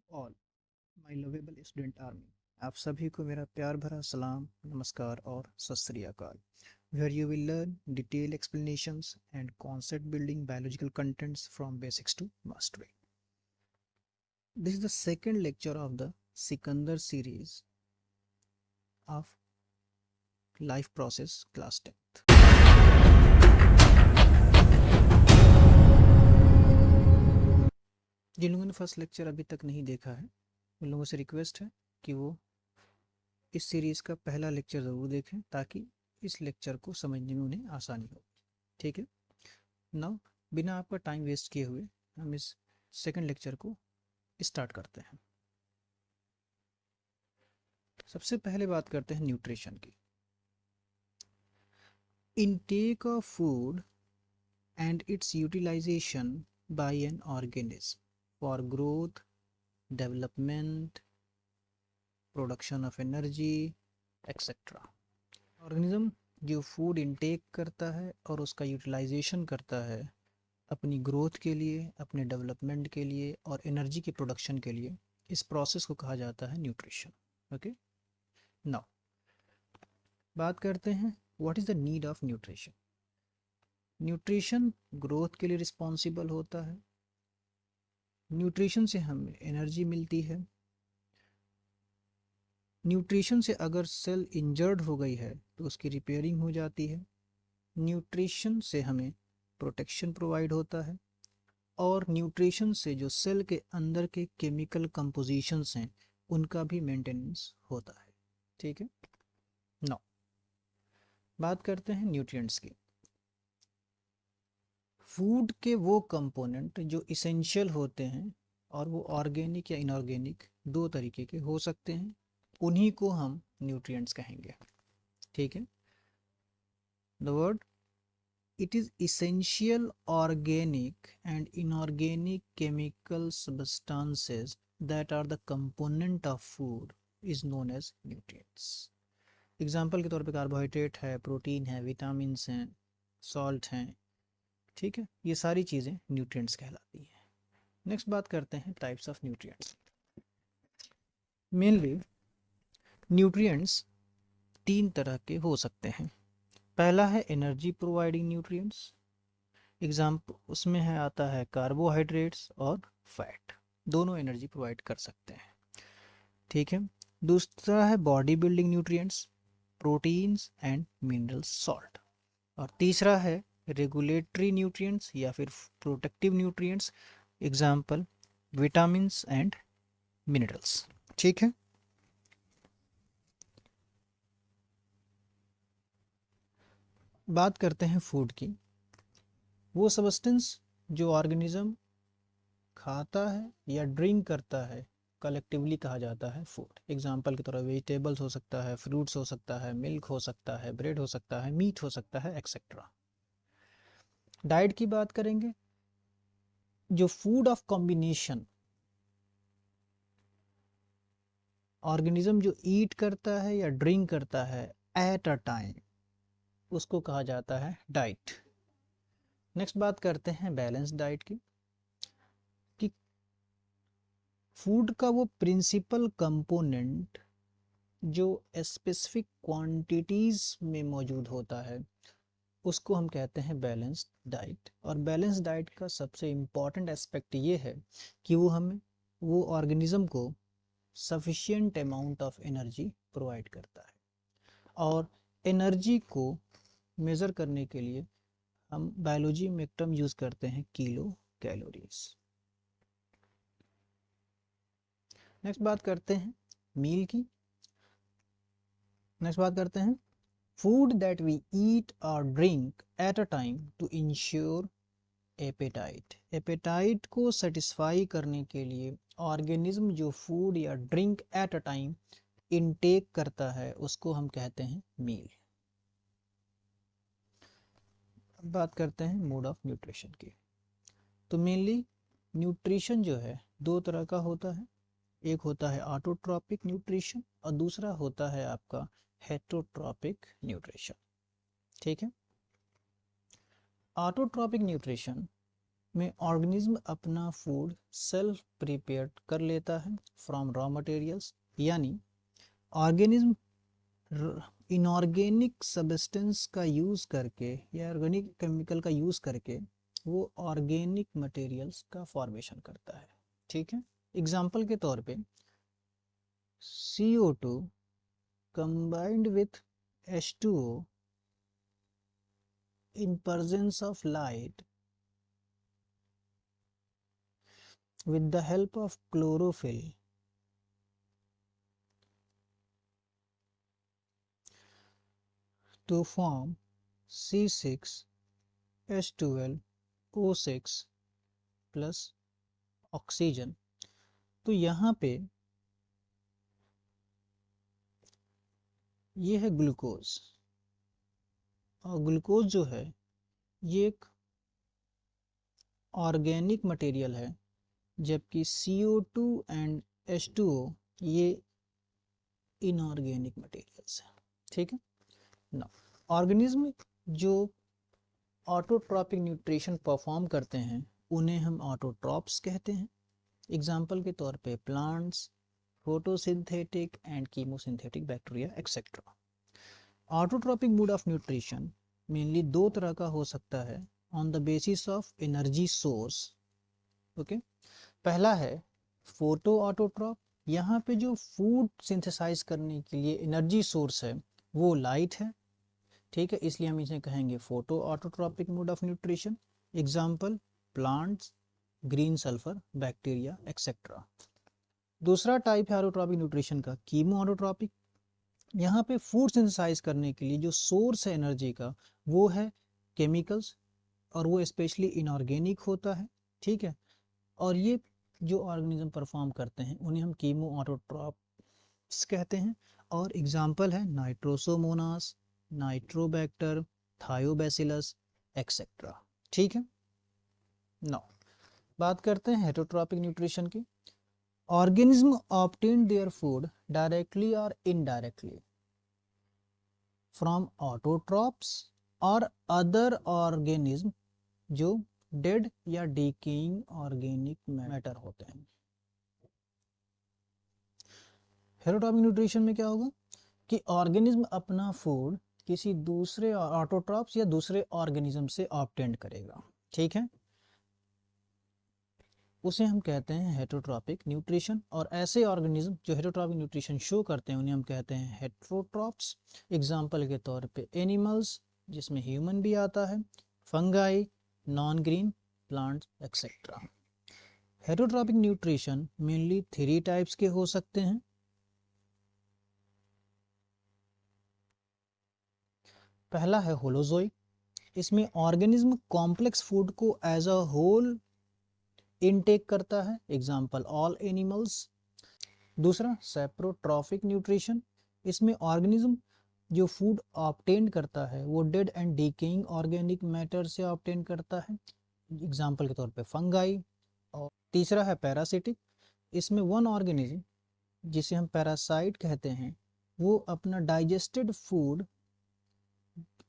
All my lovable student army. आप सभी को मेरा प्यार भरा सलाम, नमस्कार और सत श्री अकाल। Where you will learn detailed explanations and concept building biological contents from basics to mastery. This is the second lecture of the Sikandar series of life process class 10th. जिन लोगों ने फर्स्ट लेक्चर अभी तक नहीं देखा है उन लोगों से रिक्वेस्ट है कि वो इस सीरीज़ का पहला लेक्चर ज़रूर देखें ताकि इस लेक्चर को समझने में उन्हें आसानी हो। ठीक है, नाउ बिना आपका टाइम वेस्ट किए हुए हम इस सेकंड लेक्चर को स्टार्ट करते हैं। सबसे पहले बात करते हैं न्यूट्रिशन की। Intake of food and its utilisation by an organism for growth, development, production of energy etcetera. Organism जो फूड इनटेक करता है और उसका यूटिलाइजेशन करता है अपनी ग्रोथ के लिए, अपने डेवलपमेंट के लिए और एनर्जी की प्रोडक्शन के लिए, इस प्रोसेस को कहा जाता है न्यूट्रिशन। ओके, नाउ बात करते हैं what is the need of nutrition. Nutrition growth के लिए रिस्पॉन्सिबल होता है। न्यूट्रिशन से हमें एनर्जी मिलती है। न्यूट्रिशन से अगर सेल इंजर्ड हो गई है तो उसकी रिपेयरिंग हो जाती है। न्यूट्रिशन से हमें प्रोटेक्शन प्रोवाइड होता है और न्यूट्रिशन से जो सेल के अंदर के केमिकल कंपोजिशंस हैं उनका भी मेंटेनेंस होता है। ठीक है, नाउ बात करते हैं न्यूट्रिएंट्स की। फूड के वो कंपोनेंट जो इसेंशियल होते हैं और वो ऑर्गेनिक या इनऑर्गेनिक दो तरीके के हो सकते हैं, उन्हीं को हम न्यूट्रिएंट्स कहेंगे। ठीक है, the word it is essential organic and inorganic chemical substances that are the component of food is known as nutrients. Example के तौर पे कार्बोहाइड्रेट है, प्रोटीन है, विटामिन्स हैं, सॉल्ट हैं। ठीक है, ये सारी चीज़ें न्यूट्रिएंट्स कहलाती हैं। नेक्स्ट बात करते हैं types of nutrients. Mainly nutrients तीन तरह के हो सकते हैं। पहला है एनर्जी प्रोवाइडिंग न्यूट्रिएंट्स। एग्जाम्पल उसमें है आता है कार्बोहाइड्रेट्स और फैट, दोनों एनर्जी प्रोवाइड कर सकते हैं। ठीक है, दूसरा है body building nutrients, proteins and minerals, salt. और तीसरा है रेगुलेटरी न्यूट्रिएंट्स या फिर protective nutrients, example vitamins and minerals. ठीक है, बात करते हैं फूड की। वो सब्सटेंस जो ऑर्गेनिज्म खाता है या ड्रिंक करता है कलेक्टिवली कहा जाता है फूड। एग्जाम्पल की तरह वेजिटेबल्स हो सकता है, फ्रूट्स हो सकता है, मिल्क हो सकता है, ब्रेड हो सकता है, मीट हो सकता है, एक्सेट्रा। डाइट की बात करेंगे, जो फूड ऑफ कॉम्बिनेशन ऑर्गेनिज्म जो ईट करता है या ड्रिंक करता है एट अ टाइम, उसको कहा जाता है डाइट। नेक्स्ट बात करते हैं बैलेंस डाइट की, कि फूड का वो प्रिंसिपल कंपोनेंट जो स्पेसिफिक क्वांटिटीज में मौजूद होता है उसको हम कहते हैं बैलेंस्ड डाइट। और बैलेंस डाइट का सबसे इम्पॉर्टेंट एस्पेक्ट ये है कि वो हमें वो ऑर्गेनिज्म को sufficient amount of energy provide करता है। और एनर्जी को मेज़र करने के लिए हम बायोलॉजी में एक टर्म यूज़ करते हैं किलो कैलोरीज। नेक्स्ट बात करते हैं मील की। नेक्स्ट बात करते हैं food that we eat or drink at a time to ensure appetite। Appetite को सेटिस्फाई करने के लिए ऑर्गेनिज्म जो फूड या drink at a time intake करता है उसको हम कहते हैं मील। अब बात करते हैं मोड ऑफ न्यूट्रिशन की। तो मेनली न्यूट्रिशन जो है दो तरह का होता है, एक होता है ऑटोट्रॉपिक न्यूट्रिशन और दूसरा होता है आपका हेटरोट्रॉपिक न्यूट्रिशन। ठीक है, ऑटोट्रॉपिक न्यूट्रिशन में ऑर्गेनिज्म अपना फूड सेल्फ प्रिपेयर कर लेता है फ्रॉम रॉ मटेरियल्स, यानी ऑर्गेनिज्म इनऑर्गेनिक सब्सटेंस का यूज़ करके या ऑर्गेनिक केमिकल का यूज़ करके वो ऑर्गेनिक मटेरियल्स का फॉर्मेशन करता है। ठीक है, एग्जाम्पल के तौर पे CO2 combined with H2O in presence of light with the help of chlorophyll to form C6H12O6 plus oxygen. तो यहाँ पे ये है ग्लूकोज, और ग्लूकोज जो है ये एक ऑर्गेनिक मटेरियल है, जबकि CO2 एंड H2O ये इनऑर्गेनिक मटेरियल्स है। ठीक है ना, ऑर्गेनिज्म जो ऑटोट्रॉपिक न्यूट्रिशन परफॉर्म करते हैं उन्हें हम ऑटोट्रॉप्स कहते हैं। एग्जाम्पल के तौर पे plants, photosynthetic and chemosynthetic bacteria etcetera. Autotrophic mode of nutrition mainly दो तरह का हो सकता है on the basis of energy source. Okay, पहला है फोटो ऑटोट्रॉप। यहाँ पे जो फूड सिंथेसाइज करने के लिए एनर्जी सोर्स है वो लाइट है। ठीक है, इसलिए हम इसे कहेंगे photo autotrophic mode of nutrition. Example plants, green sulphur, bacteria etcetera. दूसरा टाइप है ऑटोट्रॉपिक न्यूट्रिशन का कीमो ऑटोट्रॉपिक। यहाँ पे फूड सिंथेसाइज करने के लिए जो सोर्स है एनर्जी का वो है केमिकल्स, और वो स्पेशली इनऑर्गेनिक होता है। ठीक है, और ये जो ऑर्गेनिज्म परफॉर्म करते हैं उन्हें हम कीमो ऑटोट्रॉप्स कहते हैं। और एग्जाम्पल है नाइट्रोसोमोनास, नाइट्रोबैक्टर, थायोबैसिलस एक्सेट्रा। ठीक है, नाउ बात करते हैं हेटरोट्रॉपिक न्यूट्रिशन की। Organism obtain their food directly और इनडायरेक्टली फ्रॉम ऑटोट्रॉप्स और अदर ऑर्गेनिज्म जो डेड या डिकेइंग ऑर्गेनिक मैटर होते हैं। हेटरोट्रॉपिक न्यूट्रिशन में क्या होगा कि ऑर्गेनिज्म अपना फूड किसी दूसरे ऑटोट्रॉप्स या दूसरे ऑर्गेनिज्म से ऑब्टेन करेगा। ठीक है, उसे हम कहते हैं हेटरोट्रॉपिक न्यूट्रिशन। और ऐसे ऑर्गेनिज्म जो हेटरोट्रॉपिक न्यूट्रिशन शो करते हैं उन्हें हम कहते हैं हेटरोट्रॉप्स। एग्जाम्पल के तौर पे एनिमल्स, जिसमें ह्यूमन भी आता है, fungi, non green plants etcetera. Heterotrophic nutrition mainly 3 types के हो सकते हैं। पहला है होलोजोइक। इसमें ऑर्गेनिज्म कॉम्प्लेक्स फूड को एज अ होल इनटेक करता है, एग्जाम्पल ऑल एनिमल्स। दूसरा सेप्रोट्रॉफिक न्यूट्रिशन। इसमें ऑर्गेनिज्म जो फूड ऑब्टेन करता है वो dead and decaying organic matter से ऑब्टेन करता है, एग्जाम्पल के तौर पे फंगाई। और तीसरा है पैरासिटिक। इसमें वन ऑर्गेनिज्म जिसे हम पैरासाइट कहते हैं वो अपना डाइजेस्टेड फूड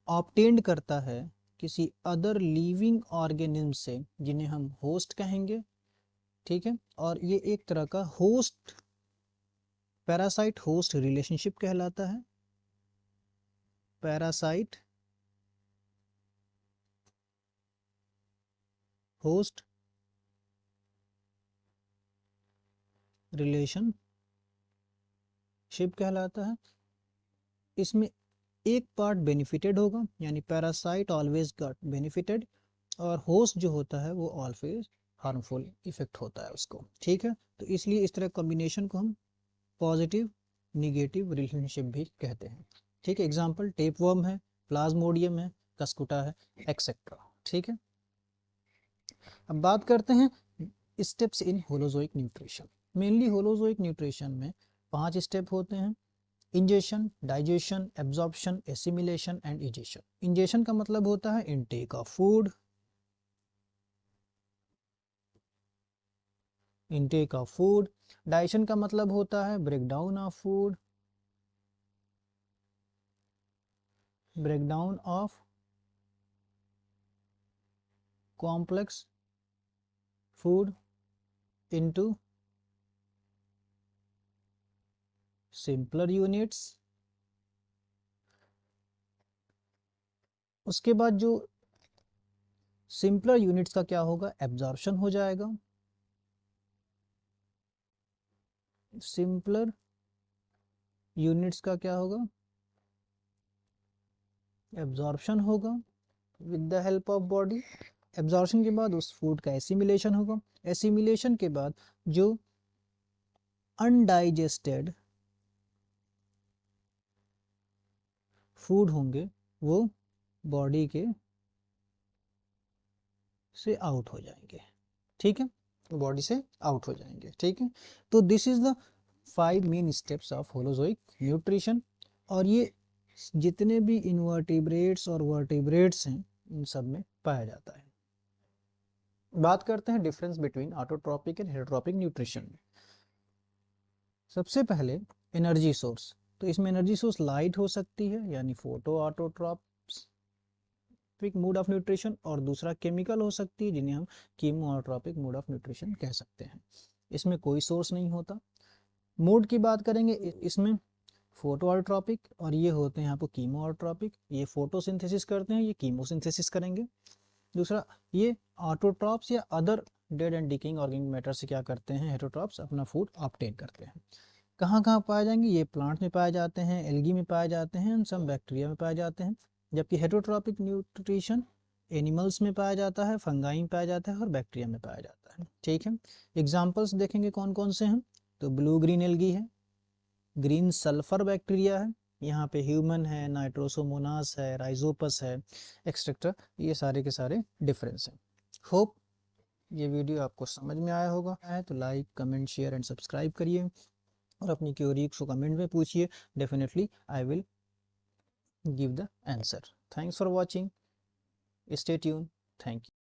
ऑब्टेन्ड करता है किसी अदर लिविंग ऑर्गेनिज्म से, जिन्हें हम होस्ट कहेंगे। ठीक है, और ये एक तरह का होस्ट पैरासाइट होस्ट रिलेशनशिप कहलाता है। पैरासाइट होस्ट रिलेशनशिप कहलाता है। इसमें एक पार्ट बेनिफिटेड होगा, यानी पैरासाइट ऑलवेज गॉट बेनिफिटेड, और होस्ट जो होता है वो ऑलवेज हार्मफुल इफेक्ट होता है उसको। ठीक है, तो इसलिए इस तरह कॉम्बिनेशन को हम पॉजिटिव निगेटिव रिलेशनशिप भी कहते हैं। ठीक है, एग्जाम्पल टेपवर्म है, प्लाज्मोडियम है, कस्कुटा है एक्सेट्रा। ठीक है, अब बात करते हैं steps in holozoic nutrition. Mainly holozoic nutrition में 5 स्टेप होते हैं: ingestion, digestion, absorption, assimilation and egestion. Ingestion का मतलब होता है intake of food, intake of food. Digestion का मतलब होता है breakdown of food, breakdown of complex food into simpler units. उसके बाद जो सिंपलर यूनिट्स का क्या होगा, एब्जॉर्प्शन हो जाएगा। सिंपलर यूनिट्स का क्या होगा, एब्जॉर्प्शन होगा with the help of body. Absorption के बाद उस फूड का एसिमिलेशन होगा। एसिमिलेशन के बाद जो अनडाइजेस्टेड फूड होंगे वो बॉडी के से आउट हो जाएंगे, ठीक है, बॉडी से आउट हो जाएंगे, ठीक है। तो this is the 5 main steps of holozoic nutrition. और ये जितने भी इनवर्टिब्रेट्स और वर्टिब्रेट्स हैं इन सब में पाया जाता है। बात करते हैं difference between autotrophic and heterotrophic nutrition में। सबसे पहले एनर्जी सोर्स, तो इसमें एनर्जी सोर्स लाइट हो सकती है यानी photo autotrophic mode of nutrition, और दूसरा केमिकल हो सकती है जिन्हें हम कीमोट्रॉपिक मोड ऑफ न्यूट्रिशन कह सकते हैं। इसमें कोई सोर्स नहीं होता। मोड की बात करेंगे, इसमें फोटोऑट्रॉपिक और ये होते हैं यहाँ पर कीमोट्रॉपिक। ये फोटोसिंथेसिस करते हैं, ये कीमोसिंथेसिस करेंगे। दूसरा ये ऑटोट्रॉप्स या other dead and decaying organic matter से क्या करते हैं, हेटेरोट्रॉप्स अपना फूड ऑब्टेन करते हैं। कहाँ कहाँ पाए जाएंगे, ये प्लांट में पाए जाते हैं, एल्गी में पाए जाते हैं, सब बैक्टीरिया में पाए जाते हैं। जबकि हेटेरोट्रॉपिक न्यूट्रिशन एनिमल्स में पाया जाता है, फंगाई में पाया जाता है और बैक्टीरिया में पाया जाता है, ठीक है। एग्जाम्पल्स देखेंगे कौन कौन से हैं, तो ब्लू ग्रीन एल्गी है, ग्रीन सल्फर बैक्टीरिया है, यहाँ पे ह्यूमन है, नाइट्रोसोमोनास है, राइजोपस है, एक्सेट्रा। ये सारे के सारे डिफरेंस हैं। होप ये वीडियो आपको समझ में आया होगा। है तो like comment share and subscribe करिए और अपनी क्वेरीज को कमेंट में पूछिए। Definitely I will give the answer. Thanks for watching, stay tune, thank you.